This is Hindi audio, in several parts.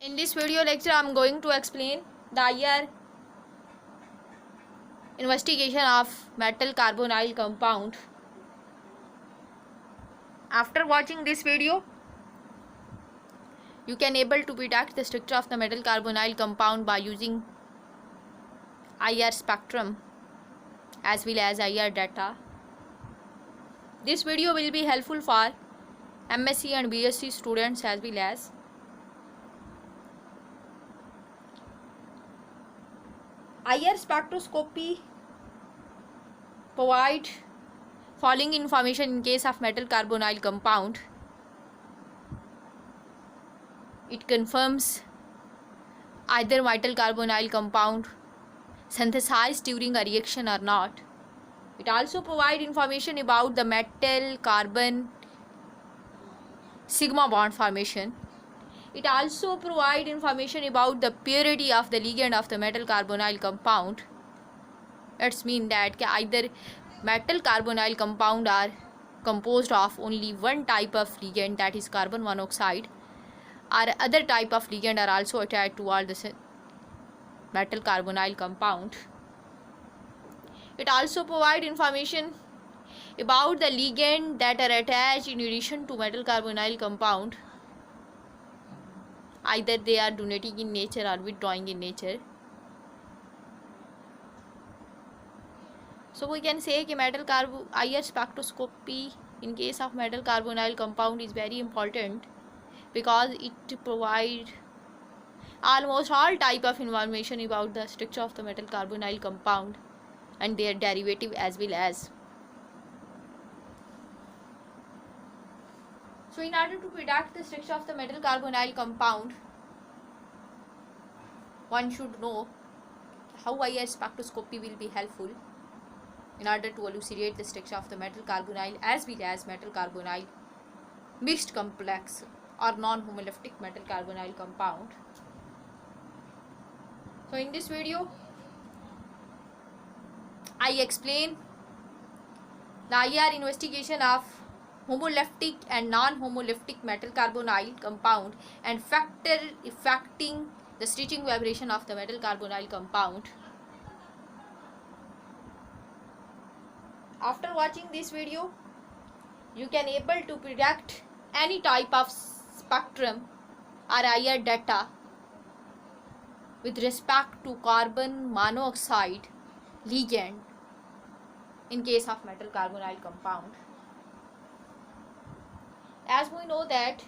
In this video lecture, I am going to explain the IR investigation of metal carbonyl compound. After watching this video, you can able to predict the structure of the metal carbonyl compound by using IR spectrum as well as IR data. This video will be helpful for MSc and BSc students as well as IR spectroscopy provide following information in case of metal carbonyl compound. It confirms either metal carbonyl compound synthesized during a reaction or not. It also provides information about the metal carbon sigma bond formation. It also provides information about the purity of the ligand of the metal carbonyl compound. It means that either metal carbonyl compound are composed of only one type of ligand, that is carbon monoxide, or other type of ligand are also attached to all the metal carbonyl compound. It also provides information about the ligand that are attached in addition to metal carbonyl compound. Either they are donating in nature or withdrawing in nature. So we can say that IR spectroscopy in case of metal carbonyl compound is very important because it provides almost all type of information about the structure of the metal carbonyl compound and their derivative as well as. So in order to predict the structure of the metal carbonyl compound, one should know how IR spectroscopy will be helpful in order to elucidate the structure of the metal carbonyl as well as metal carbonyl mixed complex or non-homoleptic metal carbonyl compound. So in this video, I explain the IR investigation of homoleptic and non-homoleptic metal carbonyl compound and factor affecting the stitching vibration of the metal carbonyl compound. After watching this video, you can able to predict any type of spectrum or IR data with respect to carbon monoxide ligand in case of metal carbonyl compound. As we know that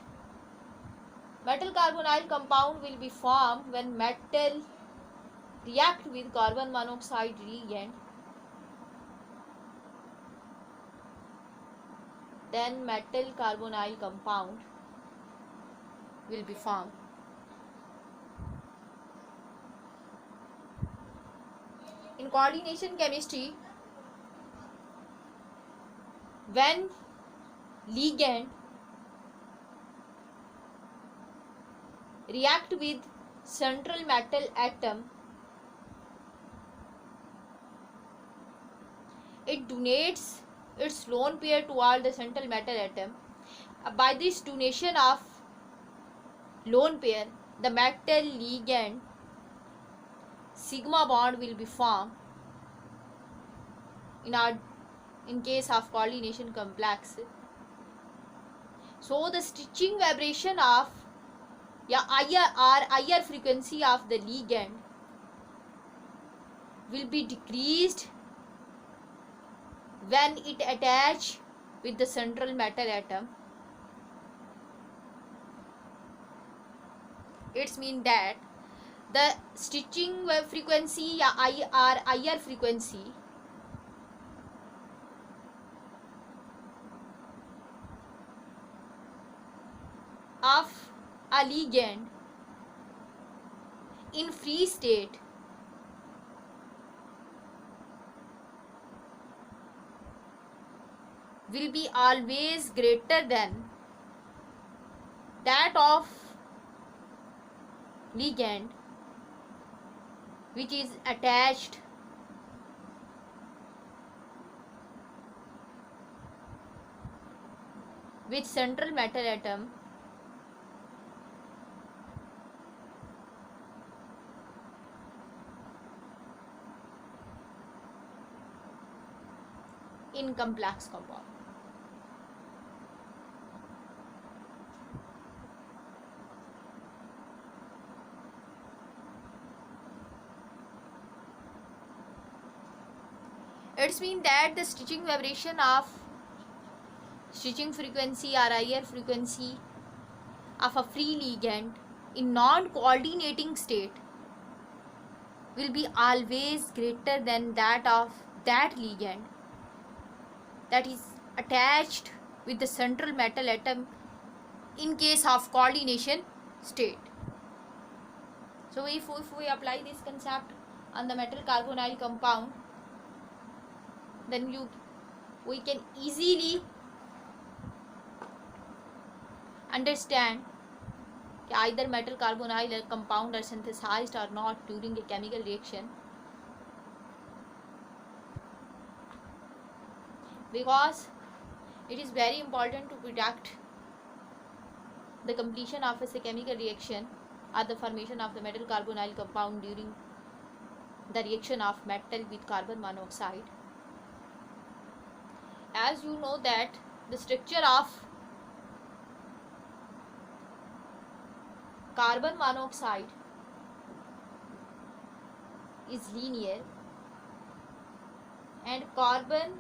metal carbonyl compound will be formed when metal react with carbon monoxide ligand, then metal carbonyl compound will be formed. In coordination chemistry, when ligand react with central metal atom, it donates its lone pair to all the central metal atom. By this donation of lone pair, the metal ligand sigma bond will be formed in case of coordination complex. So the stitching vibration of IR frequency of the ligand will be decreased when it attach with the central metal atom. It means that the stitching frequency IR frequency of a ligand in free state will be always greater than that of ligand which is attached with central metal atom in complex compound. It's mean that the stitching vibration of stitching frequency or higher frequency of a free ligand in non-coordinating state will be always greater than that of that ligand that is attached with the central metal atom in case of coordination state. So if we apply this concept on the metal carbonyl compound, then we can easily understand that either metal carbonyl compound are synthesized or not during a chemical reaction, because it is very important to predict the completion of a chemical reaction or the formation of the metal carbonyl compound during the reaction of metal with carbon monoxide. As you know that the structure of carbon monoxide is linear, and carbon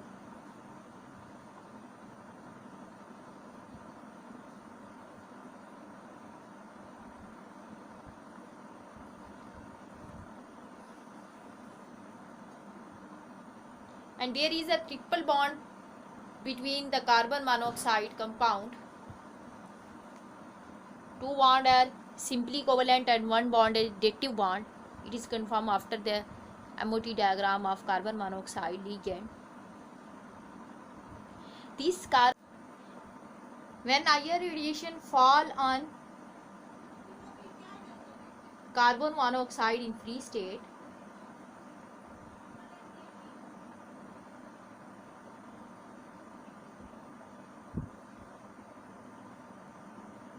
and there is a triple bond between the carbon monoxide compound. Two bonds are simply covalent and one bond is additive bond. It is confirmed after the MOT diagram of carbon monoxide ligand. This when IR radiation fall on carbon monoxide in free state,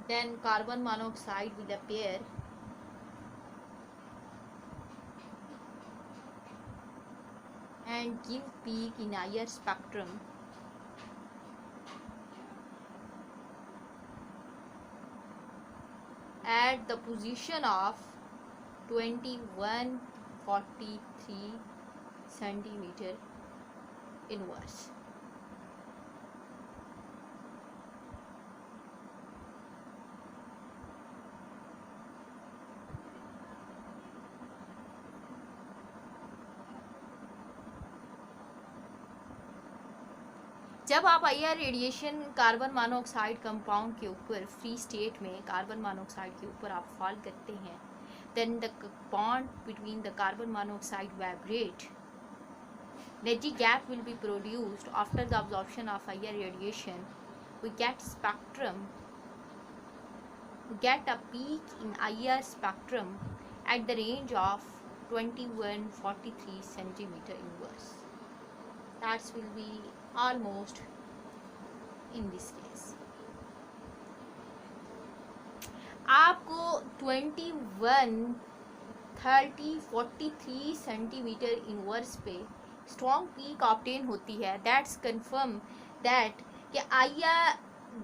then carbon monoxide will appear and give peak in IR spectrum at the position of 2143 centimeter inverse. जब आप IR radiation carbon monoxide compound के ऊपर फ्री स्टेट में कार्बन मोनोऑक्साइड के ऊपर आप फॉल करते हैं, then the bond between the carbon monoxide vibrate. Energy gap will be produced after the absorption of IR radiation. We get spectrum. We get a peak in IR spectrum at the range of 2143 centimeter inverse. That will be almost in this case. आपको 21, 30, 43 सेंटीमीटर इनवर्स पे स्ट्रॉन्ग पीक ऑब्टेन होती है. दैट्स कन्फर्म दैट कि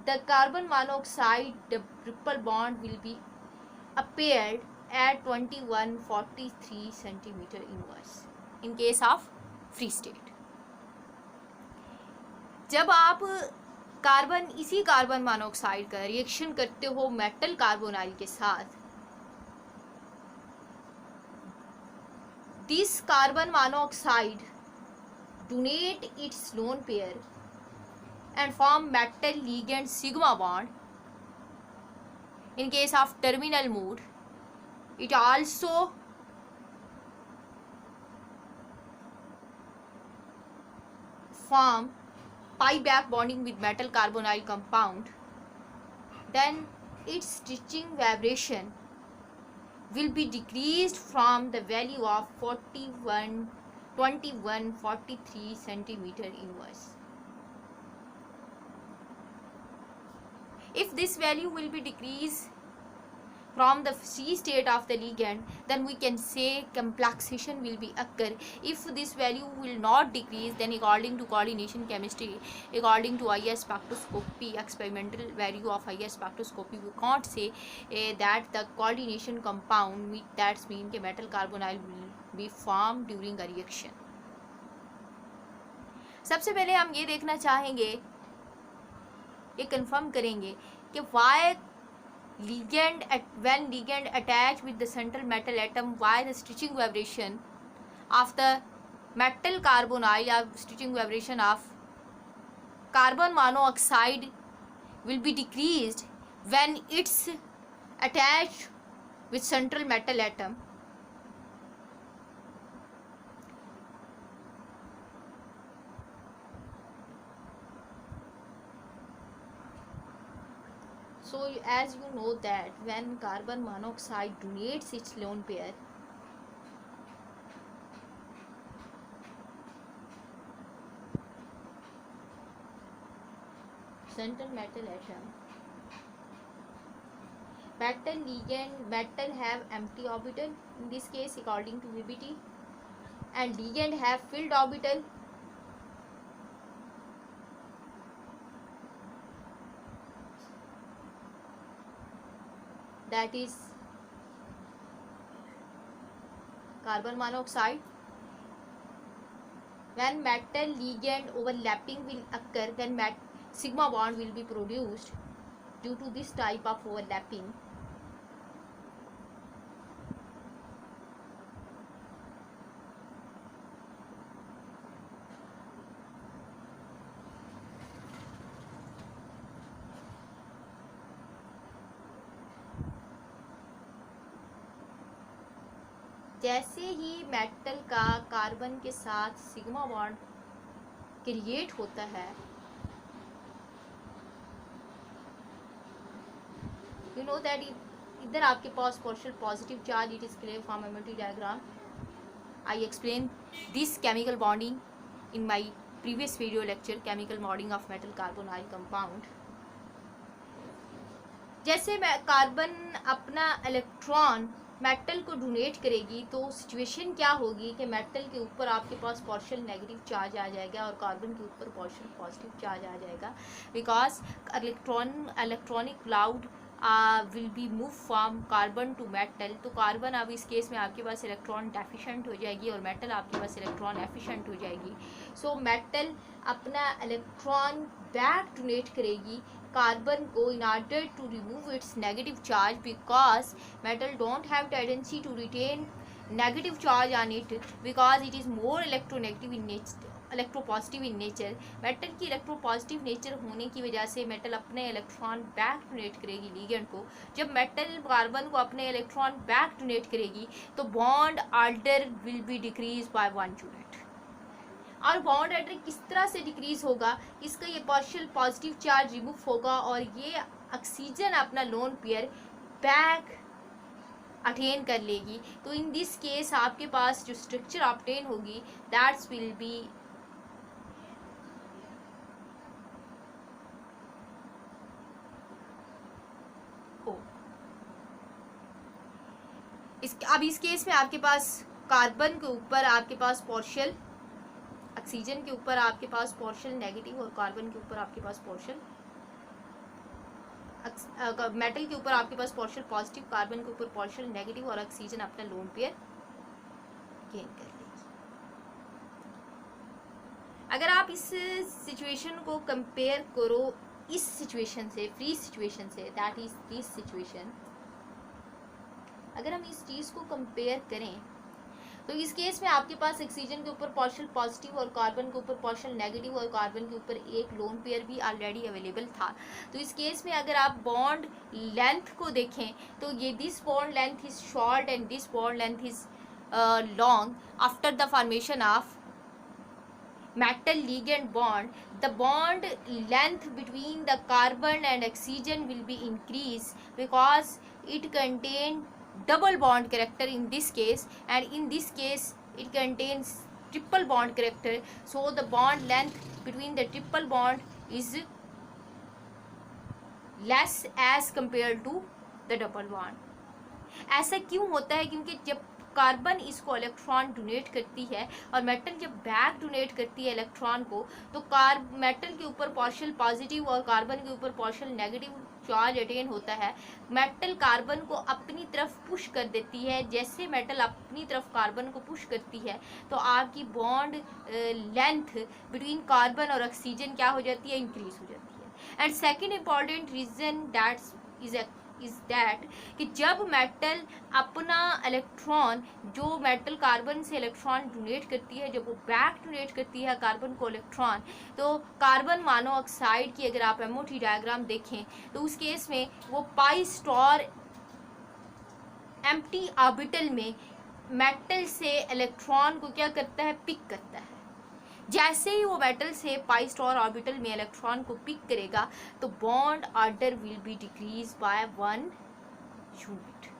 the carbon monoxide triple bond will be appeared at 2143 centimeter inverse in case of free state. जब आप इसी कार्बन मोनोऑक्साइड का रिएक्शन करते हो मेटल कार्बोनाइल के साथ, this carbon monoxide donate its lone pair and form metal ligand sigma bond. In case of terminal mode, it also form pi back bonding with metal carbonyl compound. Then its stitching vibration will be decreased from the value of 2143 centimeter inverse. If this value will be decreased from the C state of the ligand, then we can say complexation will be occur. If this value will not decrease, then according to coordination chemistry, according to IS spectroscopy, experimental value of IS spectroscopy, we can't say that the coordination compound, that means कि metal carbonyl will be formed during a reaction. सबसे पहले हम ये देखना चाहेंगे, ये कंफर्म करेंगे कि why ligand when ligand attach with the central metal atom, why the stitching vibration of the metal carbonyl or stitching vibration of carbon monoxide will be decreased when it's attached with central metal atom. So as you know that when carbon monoxide donates its lone pair, central metal atom, metal have empty orbital, in this case according to VBT, and ligand have filled orbital. That is carbon monoxide. When metal ligand overlapping will occur, then sigma bond will be produced due to this type of overlapping. जैसे ही मेटल का कार्बन के साथ सिग्मा बॉन्ड क्रिएट होता है, यू नो दैट इधर आपके पास partial positive charge, it is clear from amity diagram. I explain this chemical bonding in my previous video lecture, chemical bonding of metal carbonyl compound. जैसे कार्बन अपना इलेक्ट्रॉन मेटल को डोनेट करेगी तो सिचुएशन क्या होगी कि मेटल के ऊपर आपके पास पार्शियल नेगेटिव चार्ज आ जाएगा और कार्बन के ऊपर पार्शियल पॉजिटिव चार्ज आ जाएगा, because electronic cloud will be move from carbon to metal. तो कार्बन अब इस केस में आपके पास इलेक्ट्रॉन डेफिशिएंट हो जाएगी और मेटल आपके पास इलेक्ट्रॉन एफिशिएंट हो जाएगी. सो मेटल अपना इलेक्ट्रॉन बैक डोनेट करेगी कार्बन को in order to remove its negative charge, because metal don't have tendency to retain negative charge on it because it is more electronegative in nature, electropositive in nature. Metal की इलेक्ट्रोपॉजिटिव नेचर होने की वजह से मेटल अपने इलेक्ट्रॉन बैक डोनेट करेगी लिगेंड को. जब मेटल कार्बन को अपने इलेक्ट्रॉन बैक डोनेट करेगी तो bond order will be decrease by 1 unit. और बॉन्ड ऑर्डर किस तरह से डिक्रीज होगा, इसका ये पार्शियल पॉजिटिव चार्ज रिमूव होगा और ये ऑक्सीजन अपना लोन पेयर बैक अटेन कर लेगी. तो इन दिस केस आपके पास जो स्ट्रक्चर ऑब्टेन होगी दैट्स विल बी अब इस केस में आपके पास कार्बन के ऊपर आपके पास पार्शियल, ऑक्सीजन के ऊपर आपके पास पार्शियल नेगेटिव और कार्बन के ऊपर आपके पास पार्शियल, मेटल के ऊपर आपके पास पार्शियल पॉजिटिव, कार्बन के ऊपर पार्शियल नेगेटिव और ऑक्सीजन अपना लोन पेयर गेन कर लेगी. अगर आप इस सिचुएशन को कंपेयर करो इस सिचुएशन से, फ्री सिचुएशन से, दैट इज दिस सिचुएशन, अगर हम इस चीज़ को कंपेयर करें तो इस केस में आपके पास ऑक्सीजन के ऊपर पार्शियल पॉजिटिव और कार्बन के ऊपर पार्शियल नेगेटिव और कार्बन के ऊपर एक लोन पेयर भी ऑलरेडी अवेलेबल था. तो इस केस में अगर आप बॉन्ड लेंथ को देखें तो ये this bond length is short and this bond length is long. After the formation of metal ligand bond, the bond length between the carbon and oxygen will be increased because it contains double bond character in this case, and in this case it contains triple bond character. So the bond length between the triple bond is less as compared to the double bond. ऐसा क्यों होता है? क्योंकि जब कार्बन इसको इलेक्ट्रॉन डोनेट करती है और मेटल जब बैक डोनेट करती है इलेक्ट्रॉन को, तो मेटल के ऊपर पार्शियल पॉजिटिव और कार्बन के ऊपर पार्शियल नेगेटिव चार्ज अटेन होता है। मेटल कार्बन को अपनी तरफ पुश कर देती है। जैसे मेटल अपनी तरफ कार्बन को पुश करती है तो आपकी बॉन्ड लेंथ बिटवीन कार्बन और ऑक्सीजन क्या हो जाती है? इंक्रीज हो जाती है। And second important reason is that कि जब मेटल अपना इलेक्ट्रॉन, जो मेटल कार्बन से इलेक्ट्रॉन डोनेट करती है, जब वो बैक डोनेट करती है कार्बन को इलेक्ट्रॉन, तो कार्बन मोनोऑक्साइड की अगर आप एमओटी डायग्राम देखें तो उस केस में वो पाई स्टार एम्प्टी ऑर्बिटल में मेटल से इलेक्ट्रॉन को क्या करता है? पिक करता है। जैसे ही वो मेटल से पाई स्टार ऑर्बिटल में इलेक्ट्रॉन को पिक करेगा तो bond order will be decrease by 1 unit.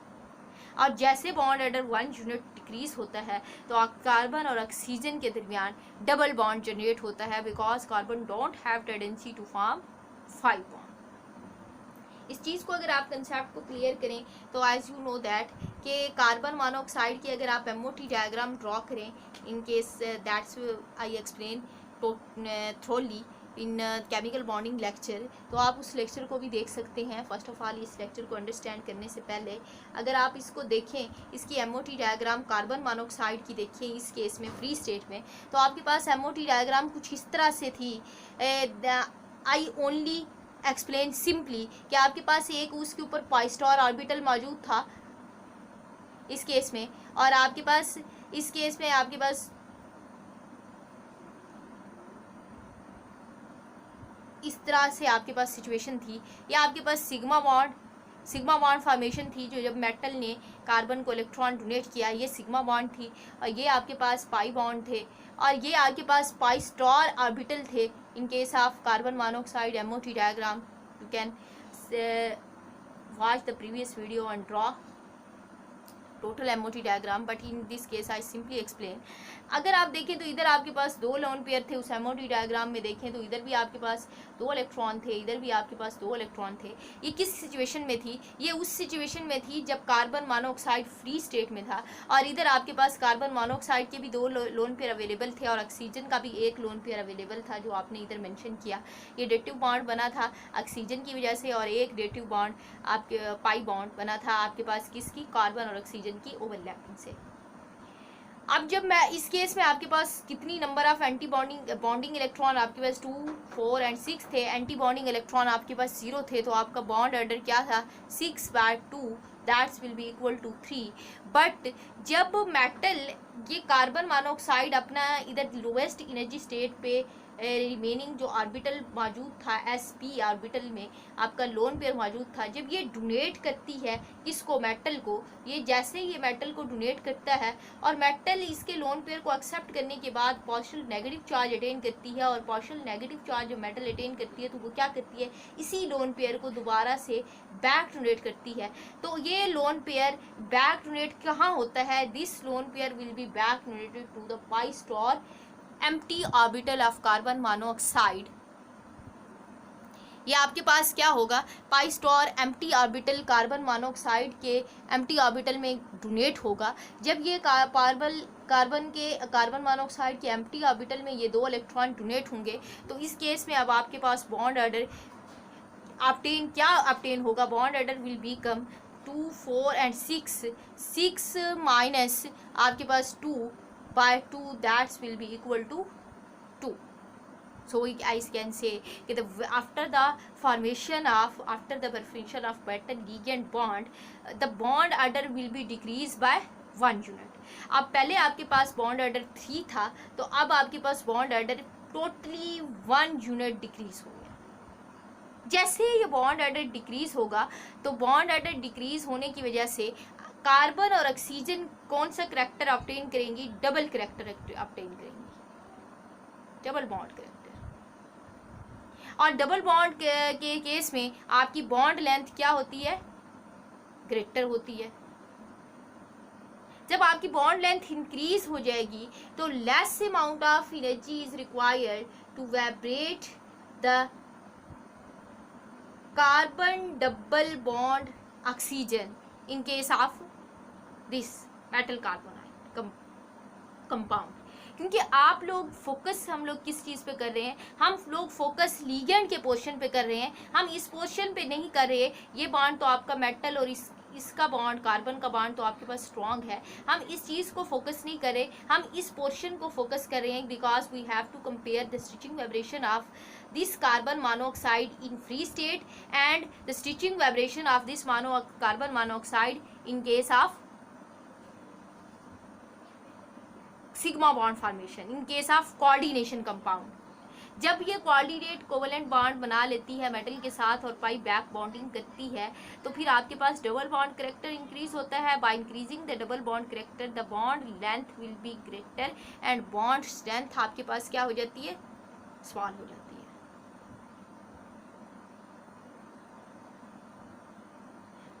और जैसे बॉन्ड ऑर्डर 1 यूनिट डिक्रीज होता है तो कार्बन और ऑक्सीजन के दरमियान डबल बॉन्ड जनरेट होता है, because carbon don't have tendency to form 5 bond. इस चीज़ को अगर आप कंसेप्ट को क्लियर करें तो एज यू नो दैट कि कार्बन मोनोऑक्साइड की अगर आप एमओटी डायग्राम ड्रॉ करें, in case that's I explain thoroughly in chemical bonding lecture, तो आप उस लेक्चर को भी देख सकते हैं। फर्स्ट ऑफ ऑल इस लेक्चर को अंडरस्टैंड करने से पहले अगर आप इसको देखें, इसकी एमओटी डायग्राम कार्बन मोनोऑक्साइड की देखें इस केस में फ्री स्टेट में, तो आपके पास एमओटी डायग्राम कुछ इस तरह से थी। आई ओनली एक्सप्लेन सिंपली कि आपके पास एक उसके ऊपर पाई स्टार ऑर्बिटल मौजूद था इस केस में, और आपके पास इस केस में आपके पास इस तरह से आपके पास सिचुएशन थी, या आपके पास सिग्मा बॉन्ड फॉर्मेशन थी। जो जब मेटल ने कार्बन को इलेक्ट्रॉन डोनेट किया, ये सिग्मा बॉन्ड थी, और ये आपके पास पाई बॉन्ड थे, और ये आपके पास पाई स्टार ऑर्बिटल थे। इन case of carbon monoxide MOT diagram you can watch the previous video and draw total MOT diagram, but in this case I simply explain। अगर आप देखें तो इधर आपके पास 2 लोन पेयर थे, उस MOT डायग्राम में देखें तो इधर भी आपके पास 2 इलेक्ट्रॉन थे, इधर भी आपके पास 2 इलेक्ट्रॉन थे। ये किस सिचुएशन में थी? ये उस सिचुएशन में थी जब कार्बन मोनोऑक्साइड फ्री स्टेट में था, और इधर आपके पास कार्बन मोनोऑक्साइड के भी 2 लोन पेयर अवेलेबल थे, और ऑक्सीजन का भी 1 लोन पेयर अवेलेबल था, जो आपने इधर मेंशन किया। ये डेटिव बॉन्ड बना था ऑक्सीजन की वजह से, और एक डेटिव बॉन्ड आपके पाई बॉन्ड बना था आपके पास किसकी? कार्बन और ऑक्सीजन की ओवरलैपिंग से। अब जब मैं इस केस में आपके पास कितनी number of anti bonding electron आपके पास 2, 4 एंड 6 थे। एंटी बॉन्डिंग इलेक्ट्रॉन आपके पास 0 थे, तो आपका बॉन्ड ऑर्डर क्या था? 6/2 that's will be equal to 3। But जब मेटल ये कार्बन मोनोऑक्साइड अपना इधर लोवेस्ट एनर्जी स्टेट पे रिमेनिंग जो ऑर्बिटल मौजूद था sp ऑर्बिटल में आपका लोन पेयर मौजूद था, जब ये डोनेट करती है किसको? मेटल को। ये जैसे ही ये मेटल को डोनेट करता है और मेटल इसके लोन पेयर को एक्सेप्ट करने के बाद पार्शियल नेगेटिव चार्ज अटेन करती है, और पार्शियल नेगेटिव चार्ज जब मेटल अटेन करती है तो वो क्या करती है? इसी लोन पेयर को दोबारा से बैक डोनेट करती है। तो ये लोन पेयर बैक डोनेट कहाँ होता है? This lone pair will be back donated to the pi star empty orbital of carbon monoxide. ये आपके पास क्या होगा? Pi star empty orbital carbon monoxide के एम्प्टी ऑर्बिटल में डोनेट होगा। जब ये कार्बन मोनोऑक्साइड के एम्प्टी ऑर्बिटल में ये 2 इलेक्ट्रॉन डोनेट होंगे, तो इस केस में अब आपके पास बॉन्ड ऑर्डर ऑब्टेन होगा? Bond order will become 2, 4 and 6 minus आपके पास 2/2 that will be equal to 2. So I can say that after the formation of metal ligand bond, the bond order will be decreased by 1 unit. अब पहले आपके पास बॉन्ड ऑर्डर 3 था, तो अब आपके पास bond order totally 1 unit decrease हो गया। जैसे ये बॉन्ड ऑर्डर डिक्रीज होगा, तो बॉन्ड ऑर्डर डिक्रीज होने की वजह से कार्बन और ऑक्सीजन कौन सा करैक्टर ऑब्टेन करेंगी? डबल करैक्टर ऑब्टेन करेंगी, डबल बॉन्ड करैक्टर। और डबल बॉन्ड के केस में आपकी बॉन्ड लेंथ क्या होती है? ग्रेटर होती है। जब आपकी बॉन्ड लेंथ इंक्रीज हो जाएगी तो less amount of energy is required to vibrate the carbon double bond oxygen in case of this metal carbonyl compound. क्योंकि आप लोग फोकस हम लोग किस चीज़ पे कर रहे हैं, हम लोग फोकस लिगेंड के पोर्शन पे कर रहे हैं, हम इस पोर्शन पे नहीं कर रहे। ये बॉन्ड तो आपका मेटल और इसका बॉन्ड कार्बन का बॉन्ड तो आपके पास स्ट्रॉन्ग है, हम इस चीज़ को फोकस नहीं करें, हम इस पोर्शन को फोकस कर रहे हैं। Because we have to compare the stitching vibration of this carbon monoxide in free state and the stitching vibration of this carbon monoxide in case of sigma bond formation in case of coordination compound। जब ये कोऑर्डिनेट कोवेलेंट बॉन्ड बना लेती है मेटल के साथ और पाई बैक बॉन्डिंग करती है, तो फिर आपके पास डबल बॉन्ड करेक्टर इंक्रीज होता है। Bye increasing the double bond character the bond length will be greater and bond strength आपके पास क्या हो जाती है, स्मॉल हो जाती है।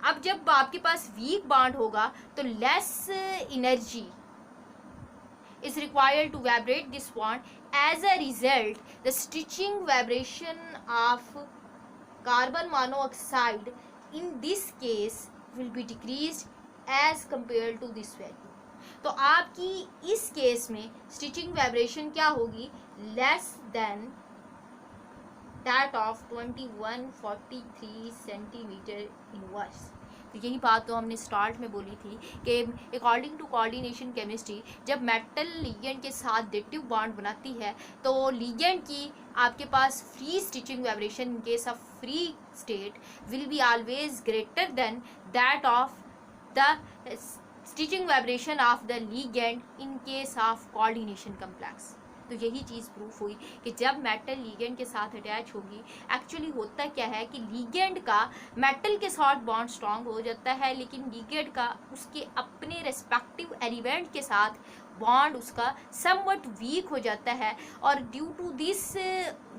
अब जब आपके पास वीक बॉन्ड होगा तो less energy is required to vibrate this bond. As a result, the stitching vibration of carbon monoxide in this case will be decreased as compared to this value. तो आपकी इस केस में स्टिचिंग वाइब्रेशन क्या होगी, less than that of 2143 centimetre inverse. तो यही बात तो हमने स्टार्ट में बोली थी कि अकॉर्डिंग टू कोऑर्डिनेशन केमिस्ट्री, जब मेटल लिगेंड के साथ डेटिव बॉन्ड बनाती है तो लिगेंड की आपके पास free stretching vibration in case of free state will be always greater than that of the stitching vibration of the ligand in case of coordination complex. तो यही चीज़ प्रूफ हुई कि जब मेटल लिगेंड के साथ अटैच होगी, एक्चुअली होता क्या है कि लिगेंड का मेटल के साथ बॉन्ड स्ट्रांग हो जाता है, लेकिन लिगेंड का उसके अपने रेस्पेक्टिव एलिमेंट के साथ बॉन्ड उसका समवट वीक हो जाता है। और due to this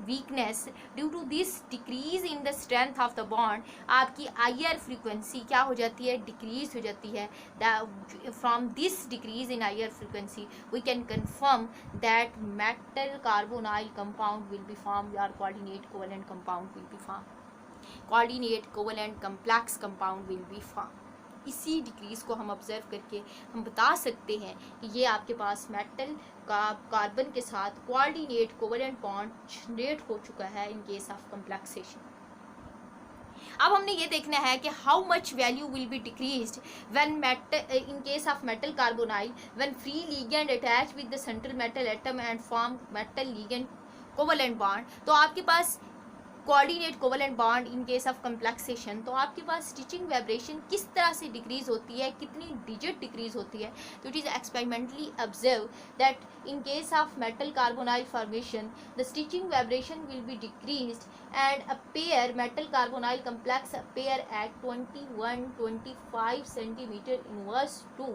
weakness, due to this decrease in the strength of the bond, आपकी आईआर फ्रीक्वेंसी क्या हो जाती है, डिक्रीज हो जाती है। From this decrease in IR frequency we can confirm that metal carbonyl compound will be form और coordinate covalent compound will be form, coordinate covalent complex compound will be form. इसी डिक्रीज को हम ऑब्जर्व करके हम बता सकते हैं कि ये आपके पास मेटल का कार्बन के साथ कोऑर्डिनेट कोवेलेंट बॉन्ड जनरेट हो चुका है इन केस ऑफ कॉम्प्लेक्सेशन। अब हमने ये देखना है कि how much value will be decreased when metal in case of metal carbonyl when free ligand attach with the central metal atom and form metal ligand covalent bond. तो आपके पास coordinate covalent bond in case of complexation, तो आपके पास स्टिचिंग वाइब्रेशन किस तरह से डिक्रीज होती है, कितनी डिजिट डिक्रीज होती है। तो it is experimentally observe that in case of metal carbonyl formation the stitching vibration will be decreased and appear metal carbonyl complex pair at 2125 centimetre inverse to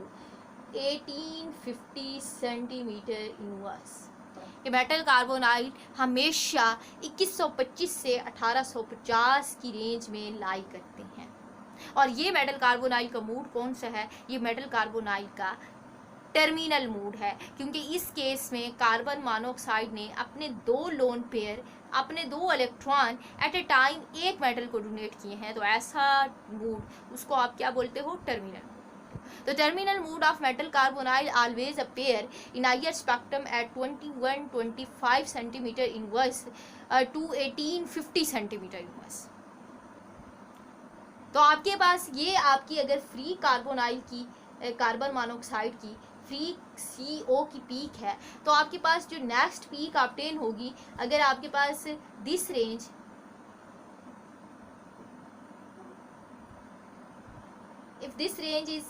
1850 centimetre inverse. कि मेटल कार्बोनाइल हमेशा 2125 से 1850 की रेंज में लाई करते हैं। और ये मेटल कार्बोनाइल का मूड कौन सा है, ये मेटल कार्बोनाइल का टर्मिनल मूड है, क्योंकि इस केस में कार्बन मोनोऑक्साइड ने अपने दो लोन पेयर, अपने दो इलेक्ट्रॉन एट ए टाइम एक मेटल को डोनेट किए हैं। तो ऐसा मूड उसको आप क्या बोलते हो, terminal. The terminal mood of metal carbonyl always appear in IR spectrum at 2125 centimeter inverse to 1850 centimeter inverse। तो आपके पास ये आपकी अगर फ्री कार्बोनाइल की कार्बन मोनोऑक्साइड की फ्री CO की पीक है, तो आपके पास जो नेक्स्ट पीक ऑब्टेन होगी, अगर आपके पास this range if this range is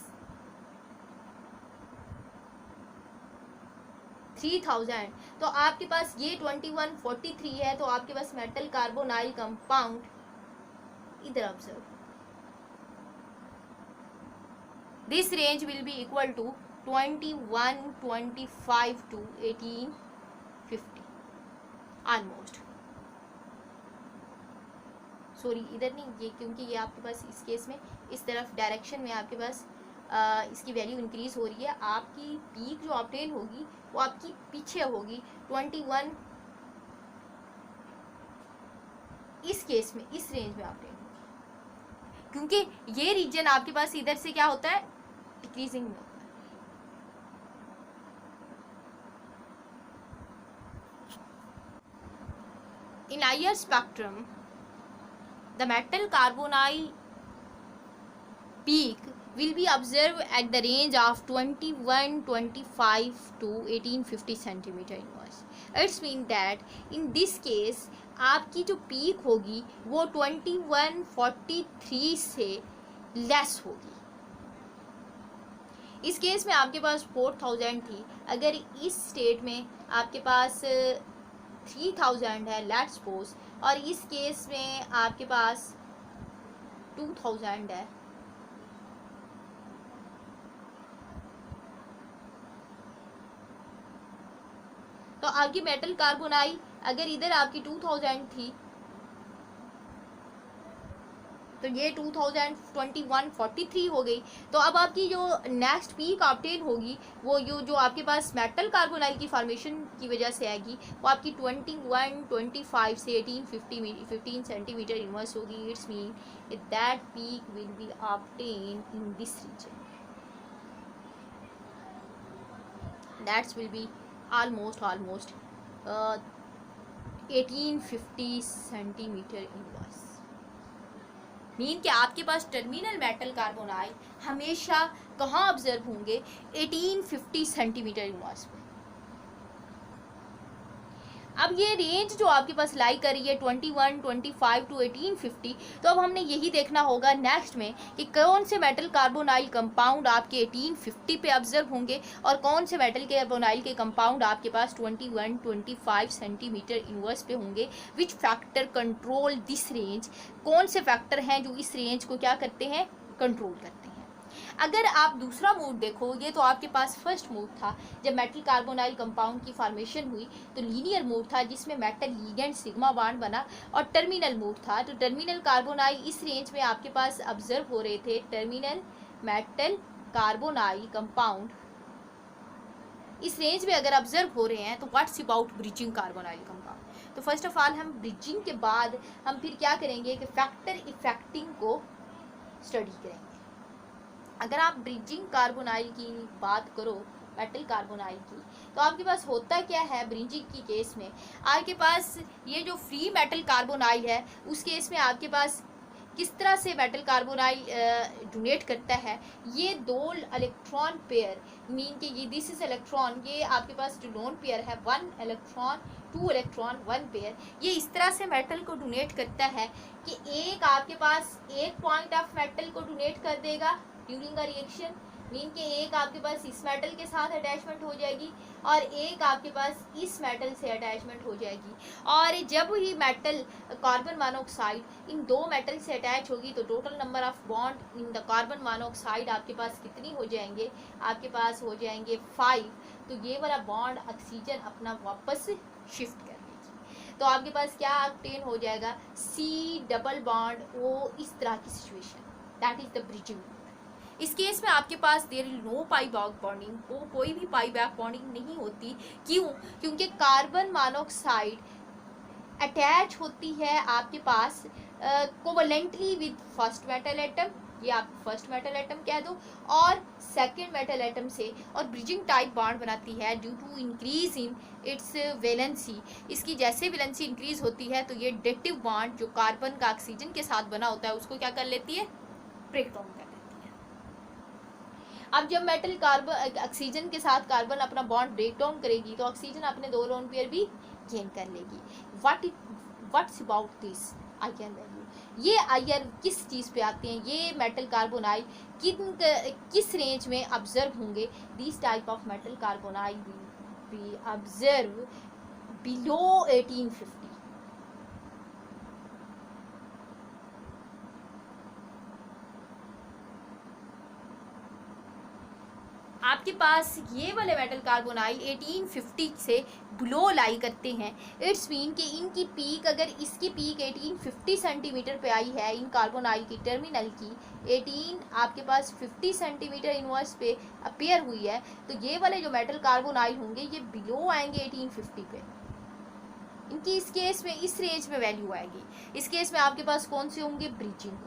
3000, तो आपके पास ये 2143 है, तो आपके पास मेटल कार्बोनाइल कंपाउंड इधर observe, this range will be equal to 2125 to 1850 almost. Sorry इधर नहीं, ये क्योंकि ये आपके पास इस केस में इस तरफ डायरेक्शन में आपके पास इसकी वैल्यू इंक्रीज हो रही है। आपकी पीक जो ऑब्टेन होगी वो आपकी पीछे होगी 21, इस केस में इस रेंज में ऑब्टेन होगी, क्योंकि ये रीजन आपके पास इधर से क्या होता है, डिक्रीजिंग में होगा। In IR spectrum, the metal carbonyl peak will be observed at the range of 2125 to 1850 centimeter inverse. It's mean that in this case आपकी जो पीक होगी वो 2143 से लेस होगी। इस केस में आपके पास 4000 थी, अगर इस स्टेट में आपके पास 3000 है लेट्स सपोज, और इस केस में आपके पास 2000 है, तो आपकी मेटल कार्बोनाइल अगर इधर आपकी 2000 थी तो ये 202143 हो गई। तो अब आपकी जो नेक्स्ट पीक ऑब्टेन होगी वो जो आपके पास मेटल कार्बोनाइल की फॉर्मेशन की वजह से आएगी वो आपकी 2125 से 15 सेंटीमीटर इनवर्स होगी। It's mean that peak will be obtain in this region, that's will be almost 1850 centimetre inverse. Mean कि आपके पास टर्मिनल मेटल कार्बोनाइल हमेशा कहाँ ऑब्जर्व होंगे? 1850 सेंटीमीटर इनवर्स में। अब ये रेंज जो आपके पास लाई कर रही है 2125 टू 1850, तो अब हमने यही देखना होगा नेक्स्ट में कि कौन से मेटल कार्बोनाइल कंपाउंड आपके 1850 पे ऑब्जर्व होंगे और कौन से मेटल कार्बोनाइल के कंपाउंड आपके पास 2125 सेंटीमीटर इनवर्स पे होंगे। Which factor control this range, कौन से फैक्टर हैं जो इस रेंज को क्या करते हैं? कंट्रोल करते हैं। अगर आप दूसरा मोड देखो, ये तो आपके पास फर्स्ट मोड था जब मेटल कार्बोनाइल कंपाउंड की फॉर्मेशन हुई, तो लीनियर मोड था जिसमें मेटल लिगेंड सिग्मा बॉन्ड बना, और टर्मिनल मोड था। तो टर्मिनल कार्बोनाइल इस रेंज में आपके पास ऑब्जर्व हो रहे थे, टर्मिनल मेटल कार्बोनाइल कंपाउंड इस रेंज में अगर ऑब्जर्व हो रहे हैं, तो what's about bridging carbonyl compound? तो फर्स्ट ऑफ ऑल हम ब्रिजिंग के बाद हम फिर क्या करेंगे कि फैक्टर इफेक्टिंग को स्टडी करेंगे। अगर आप ब्रिजिंग कार्बोनाइल की बात करो, मेटल कार्बोनाइल की, तो आपके पास होता क्या है ब्रिजिंग की केस में? आपके पास ये जो फ्री मेटल कार्बोनाइल है उस केस में आपके पास किस तरह से मेटल कार्बोनाइल डोनेट करता है? ये दो इलेक्ट्रॉन पेयर, मीन कि ये दिस इज इलेक्ट्रॉन, ये आपके पास जो लोन पेयर है 1 इलेक्ट्रॉन 2 इलेक्ट्रॉन 1 पेयर, ये इस तरह से मेटल को डोनेट करता है कि एक आपके पास एक पॉइंट ऑफ मेटल को डोनेट कर देगा ड्यूरिंग अ रिएक्शन, मीन के एक आपके पास इस मेटल के साथ अटैचमेंट हो जाएगी और एक आपके पास इस मेटल से अटैचमेंट हो जाएगी। और जब ही मेटल कार्बन मोनोऑक्साइड इन दो मेटल से अटैच होगी तो total number of bond in the carbon monoxide आपके पास कितनी हो जाएंगे? आपके पास हो जाएंगे 5। तो ये वाला बॉन्ड ऑक्सीजन अपना वापस शिफ्ट कर देगी, तो आपके पास क्या ऑब्टेन हो जाएगा? C डबल बॉन्ड O, इस तरह की situation, that is the bridging. इस केस में आपके पास there is no pi back bonding, वो कोई भी पाई बैक बॉन्डिंग नहीं होती। क्यों? क्योंकि कार्बन मोनोऑक्साइड अटैच होती है आपके पास covalently with first metal atom, ये आप फर्स्ट मेटल एटम कह दो, और सेकंड मेटल एटम से, और ब्रिजिंग टाइप बॉन्ड बनाती है due to increase in its valency. इसकी जैसे वैलेंसी इंक्रीज होती है तो ये डेटिव बॉन्ड जो कार्बन का ऑक्सीजन के साथ बना होता है उसको क्या कर लेती है? ब्रेक डाउन कर लेती है। अब जब मेटल कार्बन ऑक्सीजन के साथ कार्बन अपना बॉन्ड ब्रेक डाउन करेगी तो ऑक्सीजन अपने दो लोन पेयर भी गेन कर लेगी। What's about this IR value? ये आईआर किस चीज़ पे आते हैं? ये मेटल कार्बोनाइल किस रेंज में ऑब्जर्व होंगे? This type of metal carbonyl B observe below 1850। आपके पास ये वाले मेटल कार्बोनाइल 1850 से बिलो लाई करते हैं। इट्स मीन कि इनकी पीक, अगर इसकी पीक 1850 सेंटीमीटर पे आई है इन कार्बोनाइल की टर्मिनल की 18 आपके पास 50 सेंटीमीटर इनवर्स पे अपीयर हुई है, तो ये वाले जो मेटल कार्बोनाइल होंगे ये बिलो आएंगे 1850 पे। इनकी इस केस में इस रेंज में वैल्यू आएगी। इस केस में आपके पास कौन से होंगे? ब्रिजिंग।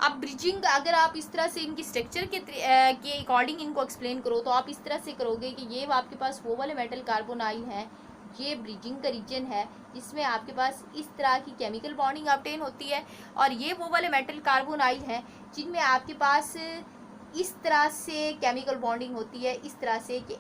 अब ब्रिजिंग अगर आप इस तरह से इनकी स्ट्रक्चर के अकॉर्डिंग इनको एक्सप्लेन करो तो आप इस तरह से करोगे कि ये आपके पास वो वाले मेटल कार्बोनाइल हैं, ये ब्रिजिंग का रीजन है जिसमें आपके पास इस तरह की केमिकल बॉन्डिंग ऑब्टेन होती है, और ये वो वाले मेटल कार्बोनाइल हैं जिनमें आपके पास इस तरह से केमिकल बॉन्डिंग होती है, इस तरह से कि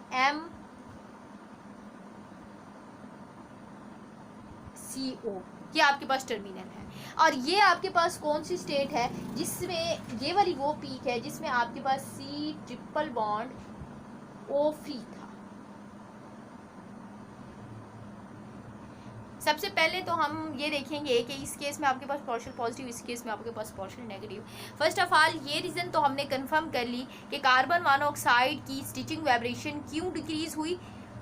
MCO, ये आपके पास टर्मिनल है। और ये आपके पास कौन सी स्टेट है जिसमें ये वाली वो पीक है जिसमें आपके पास C triple bond O free था। सबसे पहले तो हम ये देखेंगे कि इस केस में आपके पास पार्शियल पॉजिटिव, इस केस में आपके पास partial negative. First of all ये रीज़न तो हमने कंफर्म कर ली कि कार्बन मोनोऑक्साइड की स्टिचिंग वाइब्रेशन क्यों डिक्रीज हुई,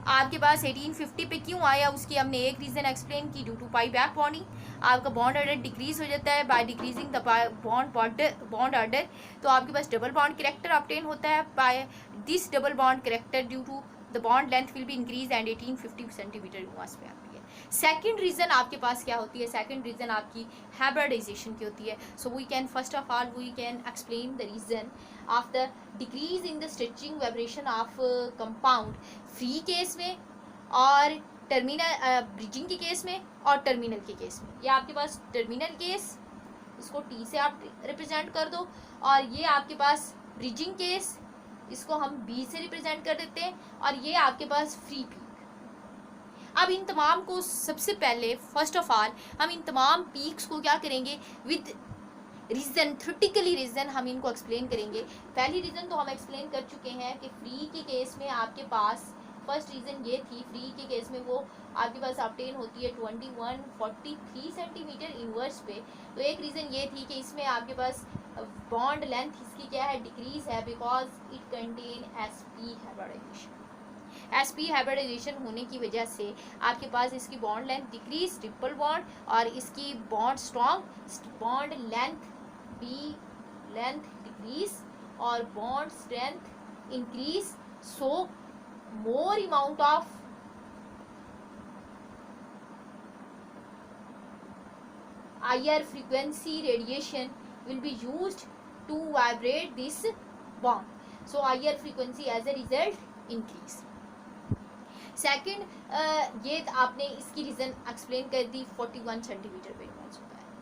आपके पास 1850 पे क्यों आया, उसकी हमने एक रीज़न एक्सप्लेन की, due to pi back bonding. आपका बॉन्ड ऑर्डर डिक्रीज हो जाता है by decreasing the bond order, तो आपके पास डबल बॉन्ड कैरेक्टर ऑब्टेन होता है। By this double bond character due to the bond length will be increase and 1850 centimetre यूमास पे आती है। सेकेंड रीज़न आपके पास क्या होती है, सेकेंड रीज़न आपकी हाइब्रिडाइजेशन की होती है। So we can first of all we can explain the reason of the decrease in the stretching vibration of compound free case में और टर्मिनल ब्रिजिंग के केस में और टर्मिनल के केस में। ये आपके पास टर्मिनल केस, इसको T से आप रिप्रेजेंट कर दो, और ये आपके पास ब्रिजिंग केस, इसको हम B से रिप्रेजेंट कर देते हैं, और ये आपके पास फ्री पीक। अब इन तमाम को सबसे पहले फर्स्ट ऑफ ऑल हम इन तमाम पीक्स को क्या करेंगे विद रीज़न, थ्योरेटिकली रीज़न हम इनको एक्सप्लेन करेंगे। पहली रीज़न तो हम एक्सप्लेन कर चुके हैं कि फ्री के केस में आपके पास फर्स्ट रीज़न ये थी, फ्री के केस में वो आपके पास ऑब्टेन होती है 2143 सेंटीमीटर इनवर्स पे। तो एक रीज़न ये थी कि इसमें आपके पास बॉन्ड लेंथ इसकी क्या है, डिक्रीज है, because it contain sp hybridisation. sp hybridisation होने की वजह से आपके पास इसकी bond length decrease, triple bond, और इसकी bond strong, bond length b length decrease और bond strength increase. So more amount of higher frequency radiation will be used to vibrate this bond. So higher frequency as a result increase. Second ये आपने इसकी रीज़न एक्सप्लेन कर दी, 41 सेंटीमीटर पे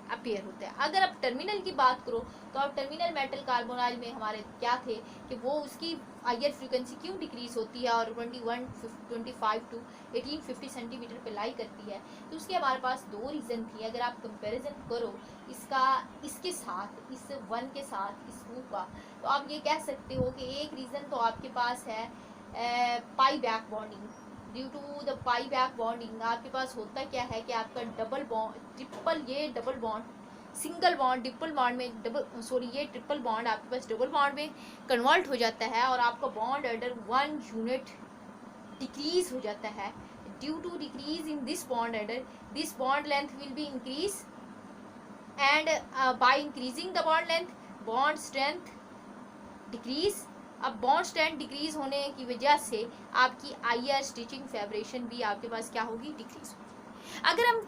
अपीयर होता है। अगर आप टर्मिनल की बात करो तो आप टर्मिनल मेटल कार्बोनाइल में हमारे क्या थे कि वो उसकी हायर फ्रीक्वेंसी क्यों डिक्रीज होती है और 25 टू 1850 सेंटीमीटर पे लाई करती है, तो उसके हमारे पास दो रीज़न थी। अगर आप कंपैरिजन करो इसका इसके साथ, इस वन के साथ इस टू का, तो आप ये कह सकते हो कि एक रीज़न तो आपके पास है pi back bonding. Due to the pi back bonding आपके पास होता क्या है कि आपका डबल बॉन्ड, ट्रिपल, ये double bond, single bond triple bond में ये ट्रिपल बॉन्ड आपके पास डबल बॉन्ड में कन्वर्ट हो जाता है और आपका बॉन्ड ऑर्डर 1 यूनिट डिक्रीज हो जाता है। Due to decrease in this bond order this bond length will be increase and by increasing the bond length bond strength decrease. अब बॉन्ड स्ट्रेंथ डिक्रीज होने की वजह से आपकी आईआर स्टिचिंग वाइब्रेशन भी आपके पास क्या होगी, डिक्रीज होगी। अगर हम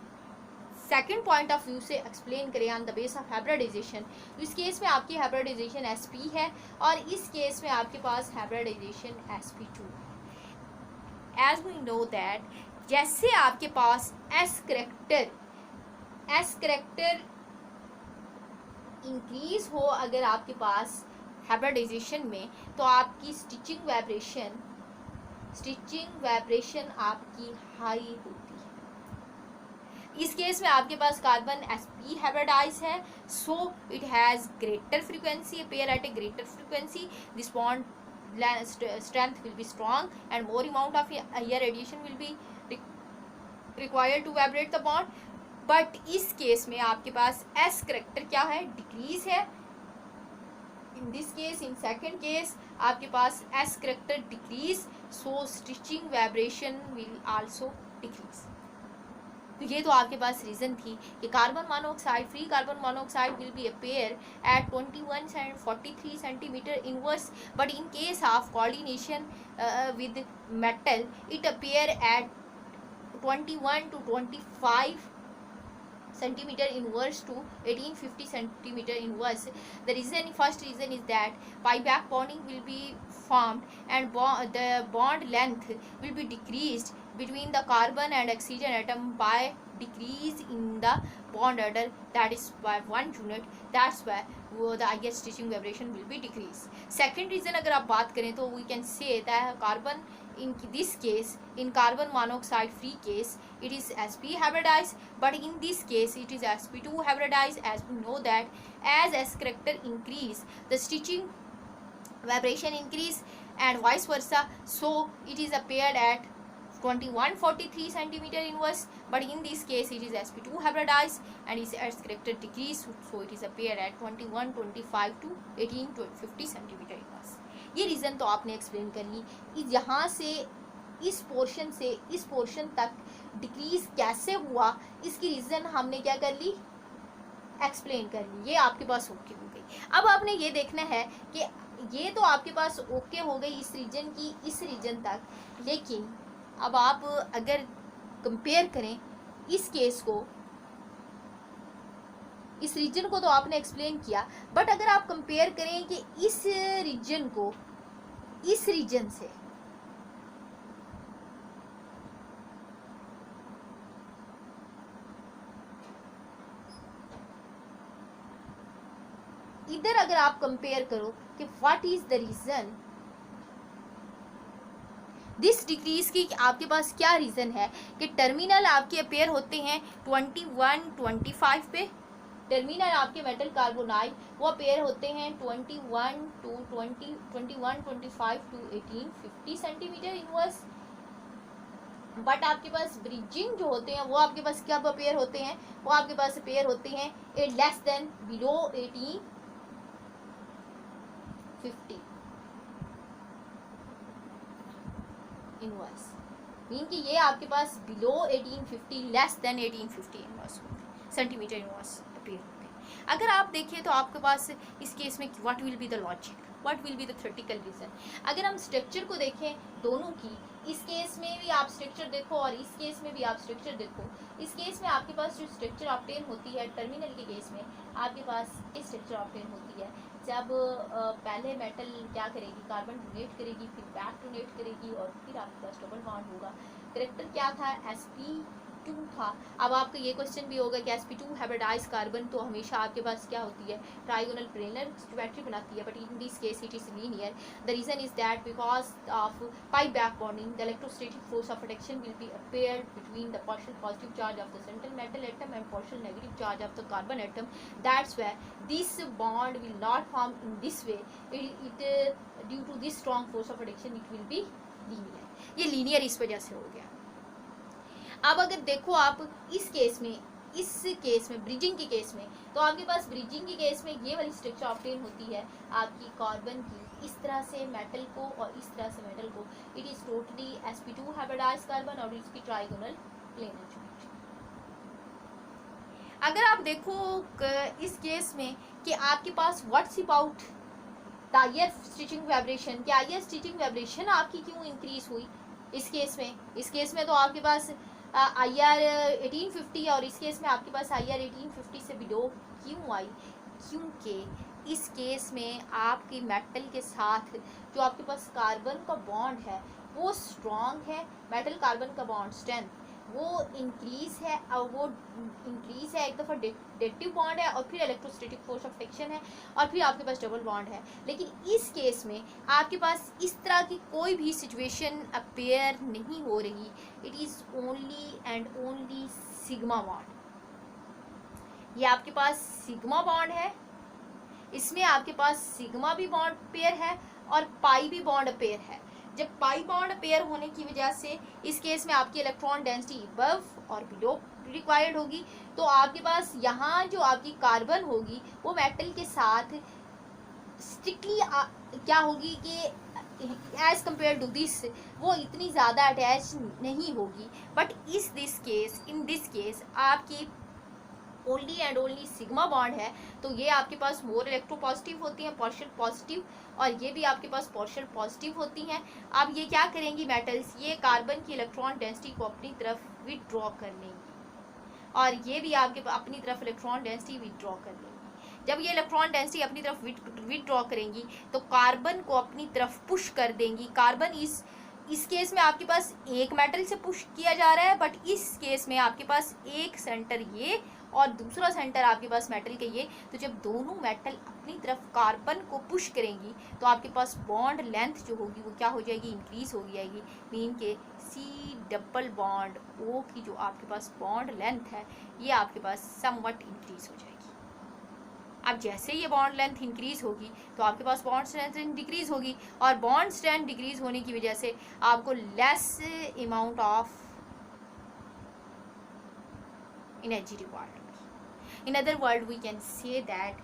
सेकंड पॉइंट ऑफ व्यू से एक्सप्लेन करें on the base of hybridisation, तो इस केस में आपकी हाइब्रिडाइजेशन sp है और इस केस में आपके पास हाइब्रिडाइजेशन sp2 है। एज वी नो दैट जैसे आपके पास s करेक्टर इंक्रीज हो अगर आपके पास हाइब्रिडाइजेशन में, तो आपकी स्टिचिंग वाइब्रेशन आपकी हाई होती है। इस केस में आपके पास कार्बन sp हाइब्रिडाइज है, so it has greater frequency, pair at a greater frequency, this bond strength will be strong and more amount of higher radiation will be required to vibrate the bond. But इस केस में आपके पास s करेक्टर क्या है, डिक्रीज है। In this case, in second case आपके पास s character decrease, so stitching vibration will also decrease. तो ये तो आपके पास रीज़न थी कि carbon monoxide, free carbon monoxide will be appear at 2143 centimetre inverse, but in case of coordination with metal it appear at 21 to 25 centimeter inverse to 1850 centimeter inverse. The reason, first reason is that pi back bonding will be formed and the bond length will be decreased between the carbon and oxygen atom by decrease in the bond order, that is by 1 unit. That's why the IR stitching vibration will be decreased. Second reason अगर आप बात करें तो we can say that carbon, in this case, in carbon monoxide free case, it is sp hybridized, but in this case it is sp2 hybridized. As we know that as s character increase, the stitching vibration increase and vice versa, so it is appeared at 2143 centimeter inverse, but in this case it is sp2 hybridized and its s character decrease, so it is appeared at 2125 to 1850 centimeter inverse. ये रीज़न तो आपने एक्सप्लेन कर ली। यहाँ से इस पोर्शन से इस पोर्शन तक डिक्रीज कैसे हुआ, इसकी रीज़न हमने क्या कर ली, एक्सप्लेन कर ली। ये आपके पास ओके हो गई। अब आपने ये देखना है कि ये तो आपके पास ओके हो गई इस रीजन की इस रीजन तक, लेकिन अब आप अगर कंपेयर करें इस केस को, इस रीजन को तो आपने एक्सप्लेन किया, बट अगर आप कंपेयर करें कि इस रीजन को इस रीजन से, इधर अगर आप कंपेयर करो कि what is the reason this decrease की, आपके पास क्या रीजन है कि टर्मिनल आपके अपेयर होते हैं 21-25 पे, टर्मिनल आपके मेटल कार्बोनाइल वो अपेयर होते हैं 21 to 21-25 to 1850 centimetre inverse, but आपके पास ब्रिजिंग जो होते हैं वो आपके पास क्या अपेयर होते हैं, वो आपके पास अपेयर होते हैं less than below 1850 inverse, mean कि ये आपके पास below 1850 less than 1850 inverse centimetre inverse appear होते हैं। अगर आप देखिए तो आपके पास इस केस में what will be the logic, what will be the theoretical reason. अगर हम स्ट्रक्चर को देखें दोनों की, इस केस में भी आप स्ट्रक्चर देखो और इस केस में भी आप स्ट्रक्चर देखो, इस केस में आपके पास जो स्ट्रक्चर ऑब्टेन होती है टर्मिनल के केस में आपके पास इस स्ट्रक्चर ऑब्टेन होती है जब पहले मेटल क्या करेगी, कार्बन डोनेट करेगी, फिर बैक डोनेट करेगी और फिर आपके पास डबल बॉन्ड होगा। करेक्टर क्या था, sp2 था। अब आपका ये क्वेश्चन भी होगा कि sp2 हाइब्रिडाइज कार्बन तो हमेशा आपके पास क्या होती है, ट्राइगोनल प्लेनर ज्योमेट्री बनाती है, but in this case it is linear. The reason is that because of pi back bonding the electrostatic force of attraction will be appeared between the partial positive charge of the central metal atom and partial negative charge of the carbon atom. That's why this bond will not form in this way, it due to this strong force of attraction it will be linear. ये लीनियर इस वजह से हो गया। अब अगर देखो आप इस केस में ब्रिजिंग के केस में, तो आपके पास ब्रिजिंग के केस में ये वाली स्ट्रक्चर ऑब्टेन होती है आपकी कार्बन की, इस तरह से मेटल को और इस तरह से मेटल को। It is totally sp2 hybridised carbon और इसकी ट्राइगोनल प्लेनर ज्योमेट्री। अगर आप देखो इस केस में कि आपके पास what's about the IR stretching vibration, कि आईआर स्टिचिंग वाइब्रेशन आपकी क्यों इंक्रीज हुई इस केस में तो आपके पास IR 1850 और इस केस में आपके पास IR 1850 से बिलो क्यों आई, क्योंकि इस केस में आपकी मेटल के साथ जो आपके पास कार्बन का बॉन्ड है वो स्ट्रॉन्ग है, मेटल कार्बन का बॉन्ड स्ट्रेंथ वो इंक्रीज है, और वो इंक्रीज है, एक दफ़ा डेटिव बॉन्ड है और फिर इलेक्ट्रोस्टैटिक फोर्स ऑफ फ्रिक्शन है और फिर आपके पास डबल बॉन्ड है। लेकिन इस केस में आपके पास इस तरह की कोई भी सिचुएशन अपेयर नहीं हो रही। It is only and only sigma bond. ये आपके पास सिग्मा बॉन्ड है, इसमें आपके पास सिग्मा भी बॉन्ड पेयर है और पाई भी बॉन्ड पेयर है। जब पाई बॉन्ड पेयर होने की वजह से इस केस में आपकी इलेक्ट्रॉन डेंसिटी अबव और बिलो रिक्वायर्ड होगी, तो आपके पास यहाँ जो आपकी कार्बन होगी वो मेटल के साथ स्ट्रिक्टली क्या होगी कि एज कम्पेयर टू दिस वो इतनी ज़्यादा अटैच नहीं होगी। बट इन दिस केस आपकी only and only sigma bond है, तो ये आपके पास मोर इलेक्ट्रोपॉजिटिव होती हैं, पार्शियल पॉजिटिव, और ये भी आपके पास पार्शियल पॉजिटिव होती हैं। अब ये क्या करेंगी मेटल्स, ये कार्बन की इलेक्ट्रॉन डेंसिटी को अपनी तरफ विथड्रॉ कर लेंगी। और ये भी आपके अपनी तरफ इलेक्ट्रॉन डेंसिटी विदड्रॉ कर लेंगी। जब ये इलेक्ट्रॉन डेंसिटी अपनी तरफ विदड्रॉ करेंगी तो कार्बन को अपनी तरफ पुश कर देंगी। कार्बन इस केस में आपके पास एक मेटल से पुश किया जा रहा है, बट इस केस में आपके पास एक सेंटर ये और दूसरा सेंटर आपके पास मेटल के ये। तो जब दोनों मेटल अपनी तरफ कार्बन को पुश करेंगी तो आपके पास बॉन्ड लेंथ जो होगी वो क्या हो जाएगी, इंक्रीज हो जाएगी। मीन के सी डबल बॉन्ड ओ की जो आपके पास बॉन्ड लेंथ है ये आपके पास समवट इंक्रीज हो जाएगी। अब जैसे ये बॉन्ड लेंथ इंक्रीज होगी तो आपके पास बॉन्ड स्ट्रेंथ डिक्रीज होगी, और बॉन्ड स्ट्रेंथ डिक्रीज होने की वजह से आपको less amount of energy required होगी। In other word we can say that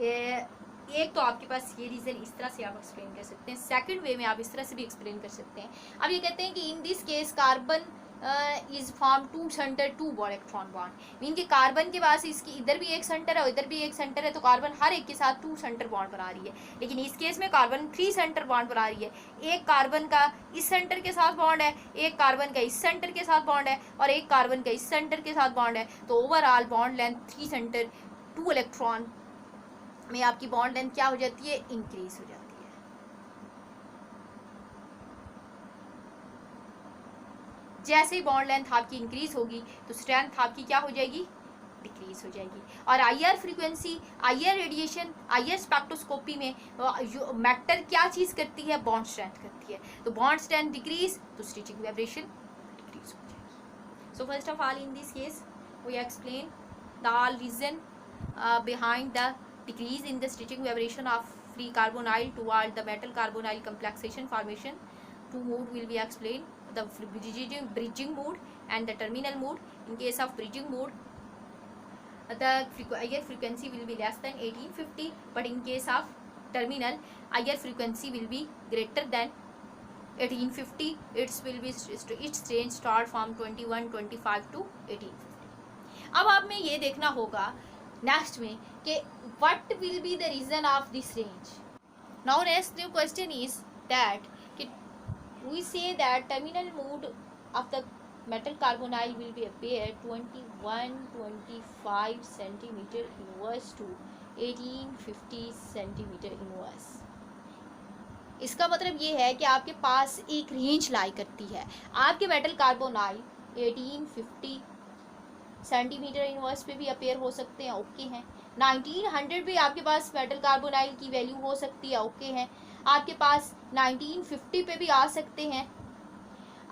एक तो आपके पास ये रीज़न इस तरह से आप एक्सप्लेन कर सकते हैं, सेकंड वे में आप इस तरह से भी एक्सप्लेन कर सकते हैं। अब ये कहते हैं कि in this case carbon is form two centre two electron bond. Mean कि कार्बन के पास इसकी इधर भी एक सेंटर है और इधर भी एक सेंटर है, तो कार्बन हर एक के साथ टू सेंटर बॉन्ड बना रही है। लेकिन इस केस में कार्बन थ्री सेंटर बॉन्ड बना रही है। एक कार्बन का इस सेंटर के साथ बॉन्ड है, एक कार्बन का इस सेंटर के साथ बॉन्ड है, और एक कार्बन का इस सेंटर के साथ बॉन्ड है। तो overall bond length three centre two electron में आपकी बॉन्ड लेंथ क्या हो जाती है, इंक्रीज हो जाती है। जैसे ही बॉन्ड लेंथ आपकी इंक्रीज होगी तो स्ट्रेंथ आपकी क्या हो जाएगी, डिक्रीज हो जाएगी। और IR frequency, IR radiation, IR spectroscopy में मैटर क्या चीज़ करती है, बॉन्ड स्ट्रेंथ करती है। तो बॉन्ड स्ट्रेंथ डिक्रीज तो स्टिचिंग वाइब्रेशन डिक्रीज हो जाएगी। So first of all in this case we explain the all reason behind the decrease in the stitching vibration of free carbonyl toward the metal carbonyl complexation formation. Two mode will be explained, the bridging mode and the terminal mode. In case of bridging mode, the higher frequency will be less than 1850, but in case of terminal, higher frequency will be greater than 1850. Its range start from 2125 to 1850. अब आप में ये देखना होगा नेक्स्ट में कि what will be the reason of this range. Now next new question is that कि we say that terminal mode of the metal carbonyl will be appear 2125 centimetre inverse to 1850 centimetre inverse. इसका मतलब ये है कि आपके पास एक रेंज लाई करती है। आपके मेटल कार्बोनाइल 1850 सेंटीमीटर इनवर्स पे भी अपेयर हो सकते हैं, ओके हैं। 1900 भी आपके पास मेटल कार्बोनाइल की वैल्यू हो सकती है, ओके हैं। आपके पास 1950 पे भी आ सकते हैं,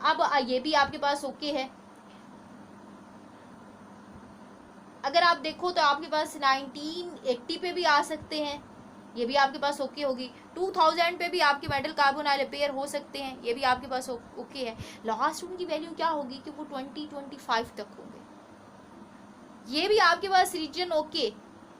अब ये भी आपके पास ओके है। अगर आप देखो तो आपके पास 1980 पे भी आ सकते हैं, ये भी आपके पास ओके होगी। 2000 पे भी आपके मेटल कार्बोनाइल अपेयर हो सकते हैं, ये भी आपके पास ओके है। लास्ट उनकी वैल्यू क्या होगी कि वो 2025 तक होंगे। ये भी आपके पास रीजन ओके,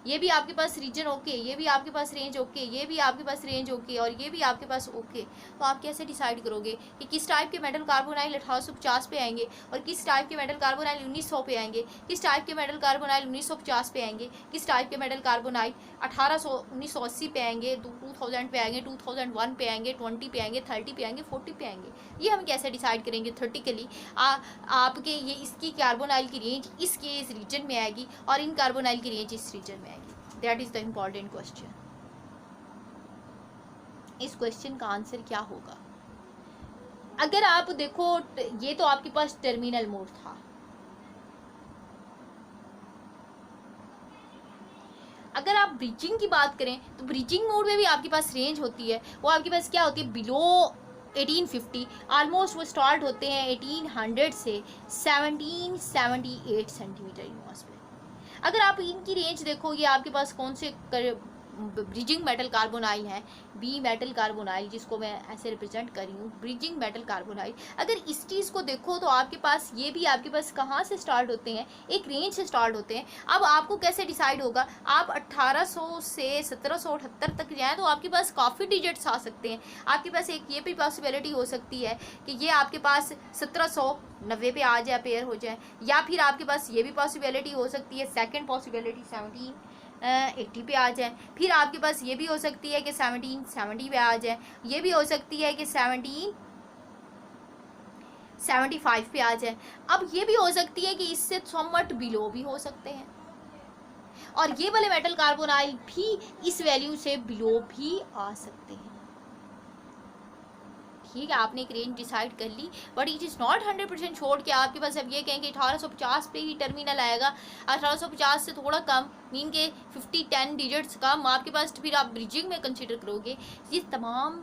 ये भी आपके पास रीजन ओके, ये भी आपके पास रेंज ओके, ये भी आपके पास रेंज ओके, और ये भी आपके पास ओके। तो आप कैसे डिसाइड करोगे कि किस टाइप के मेटल कार्बोनाइल 1850 पे आएंगे और किस टाइप के मेटल कार्बोनाइल 1900 पे आएंगे, किस टाइप के मेटल कार्बोनाइल 1950 पे आएंगे, किस टाइप के मेटल कार्बोनाइल 1980 पे आएंगे, 2000 पे आएंगे, 2001 पे आएंगे, 20 पे आएंगे, 30 पे आएंगे, 40 पे आएंगे। ये हम कैसे डिसाइड करेंगे थ्योरेटिकली। आपके ये इसकी कार्बोनाइल की रेंज इसके इस रीजन में आएगी और इन कार्बोनाइल की रेंज इस रीजन में आएगी। That is the important question. इस क्वेश्चन का आंसर क्या होगा? अगर आप देखो ये तो आपके पास टर्मिनल मोड था, अगर आप ब्रिजिंग की बात करें तो ब्रिजिंग मोड में भी आपके पास रेंज होती है। वो आपके पास क्या होती है, बिलो 1850 ऑलमोस्ट वो स्टार्ट होते हैं 1800 से 1778 सेंटीमीटर इनवर्स पे। अगर आप इनकी रेंज देखो, ये आपके पास कौन से ब्रिजिंग मेटल कार्बोनाइल है, बी मेटल कार्बोनाइल, जिसको मैं ऐसे रिप्रेजेंट कर रही हूँ, ब्रिजिंग मेटल कार्बोनाइल। अगर इस चीज़ को देखो तो आपके पास ये भी आपके पास कहाँ से स्टार्ट होते हैं, एक रेंज से स्टार्ट होते हैं। अब आपको कैसे डिसाइड होगा, आप 1800 से 1778 तक जाएँ तो आपके पास काफ़ी डिजिट्स आ सकते हैं। आपके पास एक ये भी पॉसिबिलिटी हो सकती है कि ये आपके पास 1790 पे आ जाए, पेयर हो जाए, या फिर आपके पास ये भी पॉसिबिलिटी हो सकती है, सेकेंड पॉसिबिलिटी 1780 पे आ जाए। फिर आपके पास ये भी हो सकती है कि 1770 पे आ जाए, ये भी हो सकती है कि 1780 75 पे आ जाए। अब ये भी हो सकती है कि इससे समवट बिलो भी हो सकते हैं, और ये वाले मेटल कार्बोनाइल भी इस वैल्यू से बिलो भी आ सकते हैं। ठीक है, आपने एक रेंज डिसाइड कर ली, but it is not 100% sure कि आपके पास अब ये कहें कि 1850 पे ही टर्मिनल आएगा, 1850 से थोड़ा कम मीन के 10 डिजिट्स कम आपके पास, तो फिर आप ब्रिजिंग में कंसिडर करोगे। ये तमाम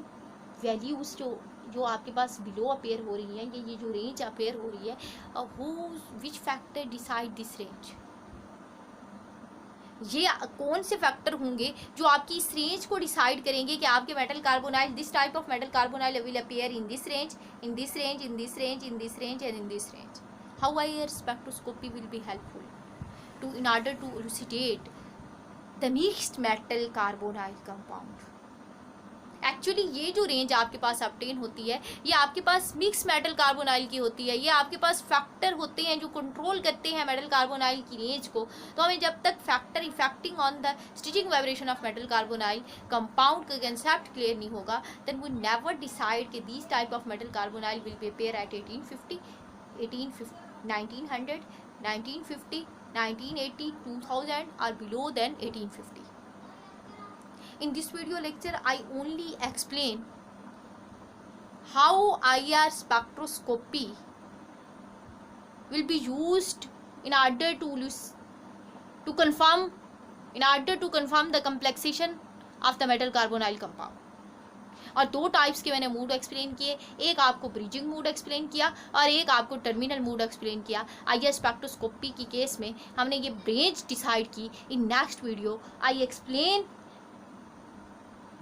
वैल्यूज़ जो आपके पास बिलो अपेयर हो रही है, ये जो रेंज अपेयर हो रही है, who which factor decide this range, ये कौन से फैक्टर होंगे जो आपकी इस रेंज को डिसाइड करेंगे कि आपके metal carbonyl, this type of metal carbonyl will appear in this range, in this range, in this range, in this range and in this range. How IR spectroscopy will be helpful to in order to elucidate the mixed metal carbonyl compound. Actually ये जो रेंज आपके पास ऑब्टेन होती है, ये आपके पास मिक्स मेटल कार्बोनाइल की होती है। ये आपके पास फैक्टर होते हैं जो कंट्रोल करते हैं मेटल कार्बोनाइल की रेंज को। तो हमें जब तक factor affecting on the stitching vibration of metal carbonyl compound का कंसेप्ट क्लियर नहीं होगा, देन वी नेवर डिसाइड कि this type of metal carbonyl will be appear at 1850, 1900, 1950, 1980, 2000 or below than 1850. In this video lecture, I only explain how IR spectroscopy will be used in order to confirm the complexation of the metal carbonyl compound. और दो टाइप्स के मैंने मूड एक्सप्लेन किए, एक आपको ब्रिजिंग मूड एक्सप्लेन किया और एक आपको टर्मिनल मूड एक्सप्लेन किया। IR स्पेक्ट्रोस्कोपी की केस में हमने ये रेंज डिसाइड की। In next video I explain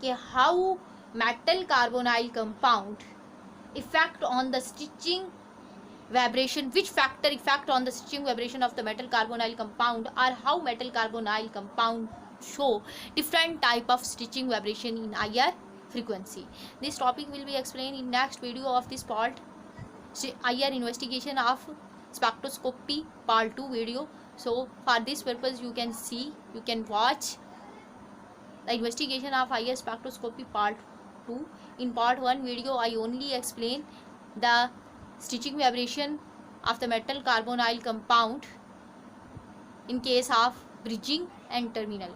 कि how metal carbonyl compound effect on the stretching vibration, which factor effect on the stitching vibration of the metal carbonyl compound, or how metal carbonyl compound show different type of stitching vibration in IR frequency. This topic will be explained in next video of this part, IR investigation of spectroscopy part 2 video. So for this purpose you can watch the investigation of IR spectroscopy part 2. In part 1 video I only explain the stitching vibration of the metal carbonyl compound in case of bridging and terminal.